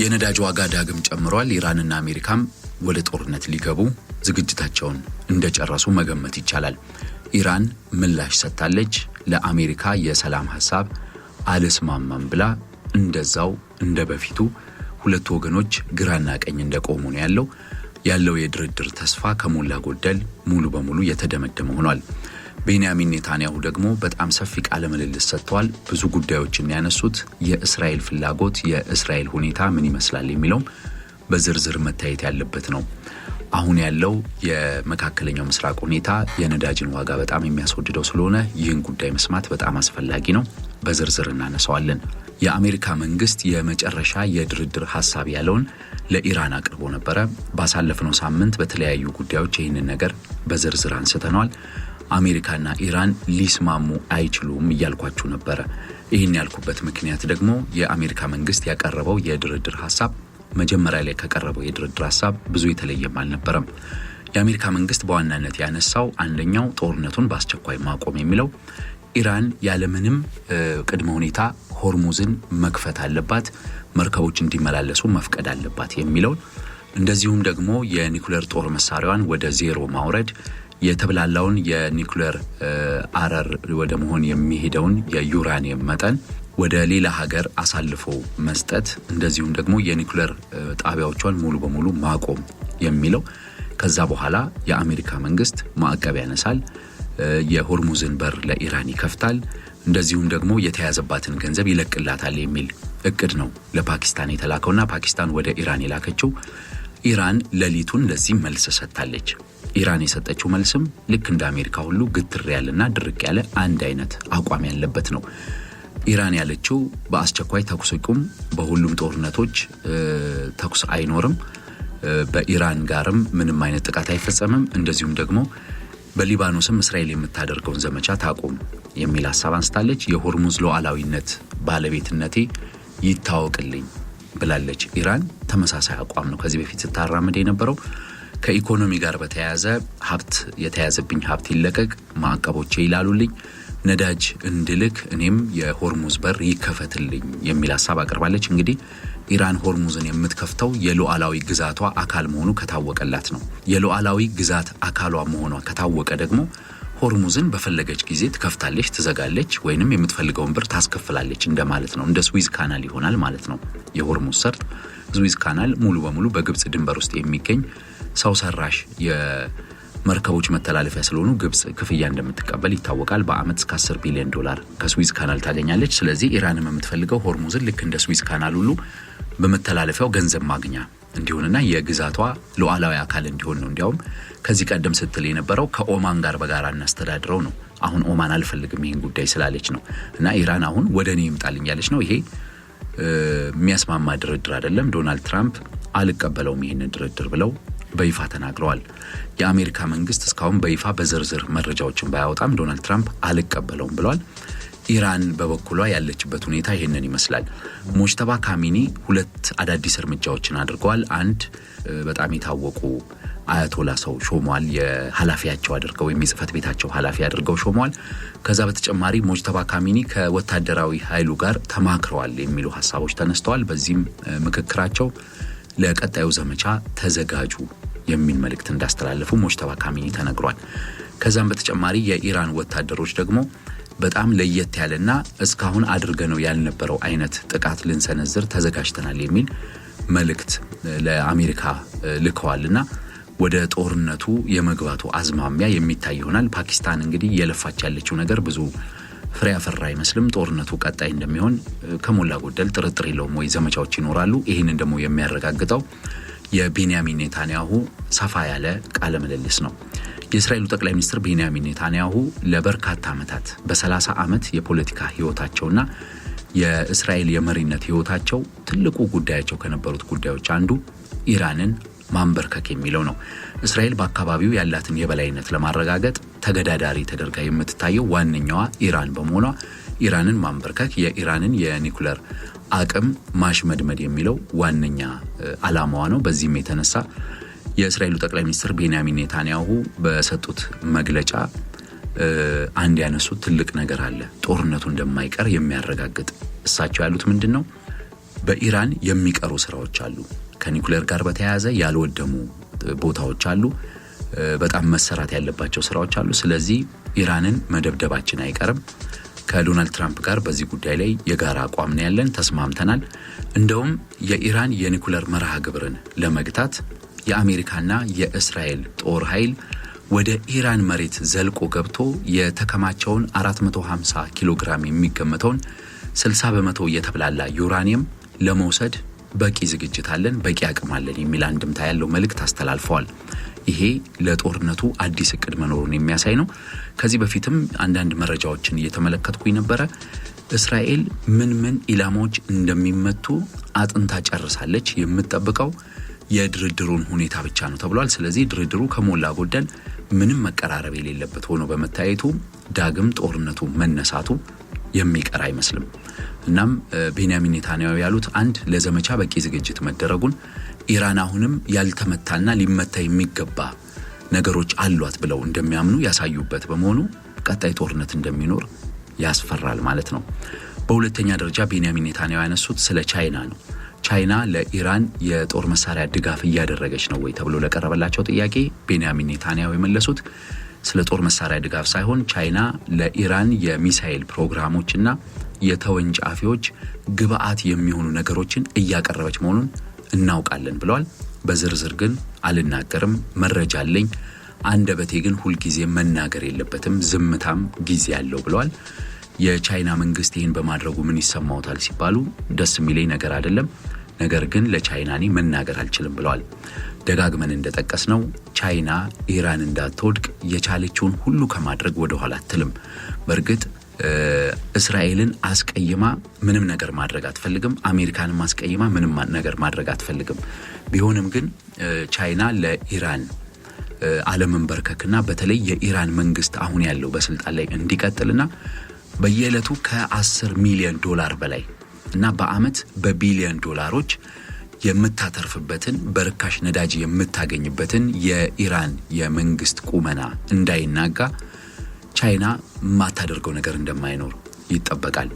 የነዳጅ ዋጋ ዳግም ጨምሯል። ኢራንና አሜሪካም ወደ ጦርነት ሊገቡ ዝግጅታቸውን እንደጨረሱ መገመት ይቻላል። ኢራን ምላሽ ሰጥታለች። ለአሜሪካ የሰላም ሐሳብ አልስማማም ብላ እንደዛው እንደበፊቱ ሁለት ወገኖች ግራና ቀኝ እንደቆሙ ነው ያለው የድርድር ተስፋ ከሞላ ጎደል ሙሉ በሙሉ የተደመደመ ሆኗል። ቤንያሚን ኔታንያሁ ደግሞ በጣም ሰፊ ቃለ ምልልስ ሰጥተዋል። ብዙ ጉዳዮችን ያነሱት የእስራኤል ፍላጎት፣ የእስራኤል ሁኔታ ምን ይመስላል የሚለው በዝርዝር መታየት ያለበት ነው። አሁን ያለው የመካከለኛው ምስራቅ ሁኔታ የነዳጅን ዋጋ በጣም የሚያስወድደው ስለሆነ ይህን ጉዳይ መስማት በጣም አስፈላጊ ነው። በዝርዝር እናነሳዋለን። የአሜሪካ መንግስት የመጨረሻ የድርድር ሐሳብ ያለውን ለኢራን አቅርቦ ነበር። ባሳለፍነው ሳምንት በተለያዩ ጉዳዮች ይህንን ነገር በዝርዝር አንስተናል። አሜሪካና ኢራን ሊስማሙ አይችሉም እያልኳችሁ ነበር። ይህን ያልኩበት ምክንያት ደግሞ የአሜሪካ መንግስት ያቀረበው የድርድር ሐሳብ መጀመሪያ ላይ ከቀረበው የድርድር ሐሳብ ብዙ የተለየም አልነበረም። የአሜሪካ መንግስት በዋናነት ያነሳው አንደኛው ጦርነቱን በአስቸኳይ ማቆም የሚለው፣ ኢራን ያለምንም ቅድመ ሁኔታ ሆርሙዝን መክፈት አለባት፣ መርከቦች እንዲመላለሱ መፍቀድ አለባት የሚለው፣ እንደዚሁም ደግሞ የኒኩሌር ጦር መሳሪያዋን ወደ ዜሮ ማውረድ፣ የተብላላውን የኒኩሌር አረር ወደ መሆን የሚሄደውን የዩራኒየም መጠን ወደ ሌላ ሀገር አሳልፎ መስጠት፣ እንደዚሁም ደግሞ የኒኩሌር ጣቢያዎቿን ሙሉ በሙሉ ማቆም የሚለው። ከዛ በኋላ የአሜሪካ መንግስት ማዕቀብ ያነሳል፣ የሆርሙዝን በር ለኢራን ይከፍታል፣ እንደዚሁም ደግሞ የተያዘባትን ገንዘብ ይለቅላታል የሚል እቅድ ነው ለፓኪስታን የተላከውና ፓኪስታን ወደ ኢራን የላከችው። ኢራን ሌሊቱን ለዚህ መልስ ሰጥታለች። ኢራን የሰጠችው መልስም ልክ እንደ አሜሪካ ሁሉ ግትር ያለና ድርቅ ያለ አንድ አይነት አቋም ያለበት ነው። ኢራን ያለችው በአስቸኳይ ተኩስ ይቁም፣ በሁሉም ጦርነቶች ተኩስ አይኖርም፣ በኢራን ጋርም ምንም አይነት ጥቃት አይፈጸምም፣ እንደዚሁም ደግሞ በሊባኖስም እስራኤል የምታደርገውን ዘመቻ ታቆም የሚል ሐሳብ አንስታለች። የሆርሙዝ ሉዓላዊነት ባለቤትነቴ ይታወቅልኝ ብላለች። ኢራን ተመሳሳይ አቋም ነው ከዚህ በፊት ስታራምድ የነበረው። ከኢኮኖሚ ጋር በተያያዘ የተያዘብኝ ሀብት ይለቀቅ፣ ማዕቀቦቼ ይላሉልኝ፣ ነዳጅ እንድልክ እኔም የሆርሙዝ በር ይከፈትልኝ የሚል ሐሳብ አቅርባለች። እንግዲህ ኢራን ሆርሙዝን የምትከፍተው የሉዓላዊ ግዛቷ አካል መሆኑ ከታወቀላት ነው። የሉዓላዊ ግዛት አካሏ መሆኗ ከታወቀ ደግሞ ሆርሙዝን በፈለገች ጊዜ ትከፍታለች፣ ትዘጋለች፣ ወይንም የምትፈልገውን ብር ታስከፍላለች እንደማለት ነው። እንደ ስዊዝ ካናል ይሆናል ማለት ነው። የሆርሙዝ ሰርጥ ስዊዝ ካናል ሙሉ በሙሉ በግብጽ ድንበር ውስጥ የሚገኝ ሰው ሰራሽ የመርከቦች መተላለፊያ ስለሆኑ ግብጽ ክፍያ እንደምትቀበል ይታወቃል። በአመት እስከ $10 ቢሊዮን ከስዊዝ ካናል ታገኛለች። ስለዚህ ኢራንም የምትፈልገው ሆርሙዝን ልክ እንደ ስዊዝ ካናል ሁሉ በመተላለፊያው ገንዘብ ማግኛ እንዲሆንና የግዛቷ ሉዓላዊ አካል እንዲሆን ነው። እንዲያውም ከዚህ ቀደም ስትል የነበረው ከኦማን ጋር በጋራ እናስተዳድረው ነው። አሁን ኦማን አልፈልግም ይሄን ጉዳይ ስላለች ነው። እና ኢራን አሁን ወደኔ ይምጣልኝ ያለች ነው። ይሄ የሚያስማማ ድርድር አይደለም። ዶናልድ ትራምፕ አልቀበለውም ይሄንን ድርድር ብለው በይፋ ተናግረዋል። የአሜሪካ መንግስት እስካሁን በይፋ በዝርዝር መረጃዎችን ባያወጣም ዶናልድ ትራምፕ አልቀበለውም ብለዋል። ኢራን በበኩሏ ያለችበት ሁኔታ ይሄንን ይመስላል። ሙጅተባ ካሚኒ ሁለት አዳዲስ እርምጃዎችን አድርገዋል። አንድ በጣም የታወቁ አያቶላ ሰው ሾመዋል፣ የኃላፊያቸው አድርገው የሚጽፈት ቤታቸው ኃላፊ አድርገው ሾመዋል። ከዛ በተጨማሪ ሙጅተባ ካሚኒ ከወታደራዊ ኃይሉ ጋር ተማክረዋል የሚሉ ሐሳቦች ተነስተዋል። በዚህም ምክክራቸው ለቀጣዩ ዘመቻ ተዘጋጁ የሚል መልእክት እንዳስተላለፉ ሙጅተባ ካሚኒ ተነግሯል። ከዛም በተጨማሪ የኢራን ወታደሮች ደግሞ በጣም ለየት ያለና እስካሁን አድርገነው ያልነበረው አይነት ጥቃት ልንሰነዝር ተዘጋጅተናል የሚል መልእክት ለአሜሪካ ልከዋልና ወደ ጦርነቱ የመግባቱ አዝማሚያ የሚታይ ይሆናል። ፓኪስታን እንግዲህ የለፋች ያለችው ነገር ብዙ ፍሬ ያፈራ አይመስልም። ጦርነቱ ቀጣይ እንደሚሆን ከሞላ ጎደል ጥርጥር የለውም። ወይ ዘመቻዎች ይኖራሉ። ይህንን ደግሞ የሚያረጋግጠው የቤንያሚን ኔታንያሁ ሰፋ ያለ ቃለ ምልልስ ነው። የእስራኤሉ ጠቅላይ ሚኒስትር ቤንያሚን ኔታንያሁ ለበርካታ ዓመታት በ30 ዓመት የፖለቲካ ህይወታቸውና የእስራኤል የመሪነት ህይወታቸው ትልቁ ጉዳያቸው ከነበሩት ጉዳዮች አንዱ ኢራንን ማንበርከክ የሚለው ነው። እስራኤል በአካባቢው ያላትን የበላይነት ለማረጋገጥ ተገዳዳሪ ተደርጋ የምትታየው ዋነኛዋ ኢራን በመሆኗ ኢራንን ማንበርከክ፣ የኢራንን የኒኩሌር አቅም ማሽመድመድ የሚለው ዋነኛ ዓላማዋ ነው። በዚህም የተነሳ የእስራኤሉ ጠቅላይ ሚኒስትር ቤንያሚን ኔታንያሁ በሰጡት መግለጫ አንድ ያነሱት ትልቅ ነገር አለ። ጦርነቱ እንደማይቀር የሚያረጋግጥ እሳቸው ያሉት ምንድነው? በኢራን የሚቀሩ ስራዎች አሉ። ከኒኩሌር ጋር በተያያዘ ያልወደሙ ቦታዎች አሉ። በጣም መሰራት ያለባቸው ስራዎች አሉ። ስለዚህ ኢራንን መደብደባችን አይቀርም። ከዶናልድ ትራምፕ ጋር በዚህ ጉዳይ ላይ የጋራ አቋም ነው ያለን፣ ተስማምተናል። እንደውም የኢራን የኒኩሌር መርሃ ግብርን ለመግታት የአሜሪካና የእስራኤል ጦር ኃይል ወደ ኢራን መሬት ዘልቆ ገብቶ የተከማቸውን 450 ኪሎ ግራም የሚገመተውን 60% የተብላላ ዩራኒየም ለመውሰድ በቂ ዝግጅት አለን፣ በቂ አቅም አለን የሚል አንድምታ ያለው መልእክት አስተላልፈዋል። ይሄ ለጦርነቱ አዲስ እቅድ መኖሩን የሚያሳይ ነው። ከዚህ በፊትም አንዳንድ መረጃዎችን እየተመለከትኩኝ ነበረ። እስራኤል ምን ኢላማዎች እንደሚመቱ አጥንታ ጨርሳለች። የምትጠብቀው የድርድሩን ሁኔታ ብቻ ነው ተብሏል። ስለዚህ ድርድሩ ከሞላ ጎደል ምንም መቀራረብ የሌለበት ሆኖ በመታየቱ ዳግም ጦርነቱ መነሳቱ የሚቀር አይመስልም። እናም ቤንያሚን ኔታንያሁ ያሉት አንድ ለዘመቻ በቂ ዝግጅት መደረጉን፣ ኢራን አሁንም ያልተመታና ሊመታ የሚገባ ነገሮች አሏት ብለው እንደሚያምኑ ያሳዩበት በመሆኑ ቀጣይ ጦርነት እንደሚኖር ያስፈራል ማለት ነው። በሁለተኛ ደረጃ ቤንያሚን ኔታንያሁ ያነሱት ስለ ቻይና ነው። ቻይና ለኢራን የጦር መሳሪያ ድጋፍ እያደረገች ነው ወይ ተብሎ ለቀረበላቸው ጥያቄ ቤንያሚን ኔታንያሁ የመለሱት ስለ ጦር መሳሪያ ድጋፍ ሳይሆን ቻይና ለኢራን የሚሳኤል ፕሮግራሞችና የተወንጫፊዎች ግብአት የሚሆኑ ነገሮችን እያቀረበች መሆኑን እናውቃለን ብለዋል። በዝርዝር ግን አልናገርም፣ መረጃ አለኝ፣ አንደበቴ ግን ሁልጊዜ መናገር የለበትም፣ ዝምታም ጊዜ ያለው ብለዋል። የቻይና መንግስት ይህን በማድረጉ ምን ይሰማውታል ሲባሉ ደስ የሚለኝ ነገር አይደለም፣ ነገር ግን ለቻይናኒ መናገር አልችልም ብለዋል። ደጋግመን እንደጠቀስነው ቻይና ኢራን እንዳትወድቅ የቻለችውን ሁሉ ከማድረግ ወደ ኋላ አትልም። በእርግጥ እስራኤልን አስቀይማ ምንም ነገር ማድረግ አትፈልግም። አሜሪካንን አስቀይማ ምንም ነገር ማድረግ አትፈልግም። ቢሆንም ግን ቻይና ለኢራን አለመንበርከክና በተለይ የኢራን መንግስት አሁን ያለው በስልጣን ላይ እንዲቀጥልና በየዕለቱ ከ10 ሚሊዮን ዶላር በላይ እና በአመት በቢሊዮን ዶላሮች የምታተርፍበትን በርካሽ ነዳጅ የምታገኝበትን የኢራን የመንግስት ቁመና እንዳይናጋ ቻይና ማታደርገው ነገር እንደማይኖር ይጠበቃል።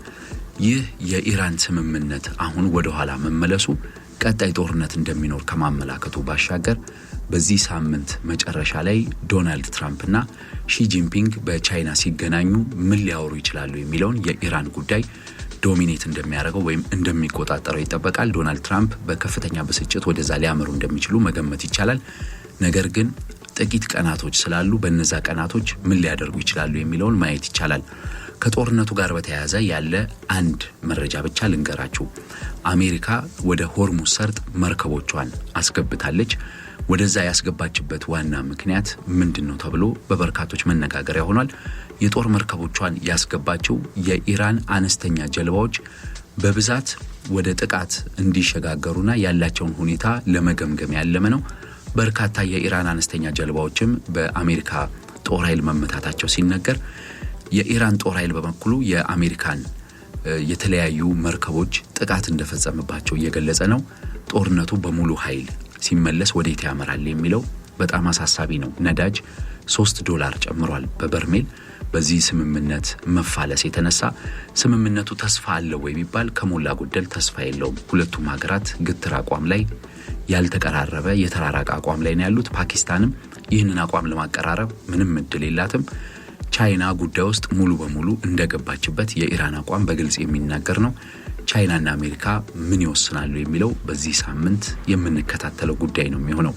ይህ የኢራን ስምምነት አሁን ወደ ኋላ መመለሱ ቀጣይ ጦርነት እንደሚኖር ከማመላከቱ ባሻገር በዚህ ሳምንት መጨረሻ ላይ ዶናልድ ትራምፕና ሺ ጂንፒንግ በቻይና ሲገናኙ ምን ሊያወሩ ይችላሉ የሚለውን የኢራን ጉዳይ ዶሚኔት እንደሚያደርገው ወይም እንደሚቆጣጠረው ይጠበቃል። ዶናልድ ትራምፕ በከፍተኛ ብስጭት ወደዛ ሊያመሩ እንደሚችሉ መገመት ይቻላል። ነገር ግን ጥቂት ቀናቶች ስላሉ በእነዛ ቀናቶች ምን ሊያደርጉ ይችላሉ የሚለውን ማየት ይቻላል። ከጦርነቱ ጋር በተያያዘ ያለ አንድ መረጃ ብቻ ልንገራችሁ። አሜሪካ ወደ ሆርሙዝ ሰርጥ መርከቦቿን አስገብታለች። ወደዛ ያስገባችበት ዋና ምክንያት ምንድነው ተብሎ በበርካቶች መነጋገሪያ ሆኗል። የጦር መርከቦቿን ያስገባችው የኢራን አነስተኛ ጀልባዎች በብዛት ወደ ጥቃት እንዲሸጋገሩና ያላቸውን ሁኔታ ለመገምገም ያለመ ነው። በርካታ የኢራን አነስተኛ ጀልባዎችም በአሜሪካ ጦር ኃይል መመታታቸው ሲነገር፣ የኢራን ጦር ኃይል በበኩሉ የአሜሪካን የተለያዩ መርከቦች ጥቃት እንደፈጸመባቸው እየገለጸ ነው። ጦርነቱ በሙሉ ኃይል ሲመለስ ወዴት ያመራል የሚለው በጣም አሳሳቢ ነው። ነዳጅ $3 ጨምሯል በበርሜል። በዚህ ስምምነት መፋለስ የተነሳ ስምምነቱ ተስፋ አለው ወይ ቢባል ከሞላ ጎደል ተስፋ የለውም። ሁለቱም ሀገራት ግትር አቋም ላይ ያልተቀራረበ የተራራቀ አቋም ላይ ነው ያሉት። ፓኪስታንም ይህንን አቋም ለማቀራረብ ምንም እድል የላትም። ቻይና ጉዳይ ውስጥ ሙሉ በሙሉ እንደገባችበት የኢራን አቋም በግልጽ የሚናገር ነው። ቻይናና አሜሪካ ምን ይወስናሉ የሚለው በዚህ ሳምንት የምንከታተለው ጉዳይ ነው የሚሆነው።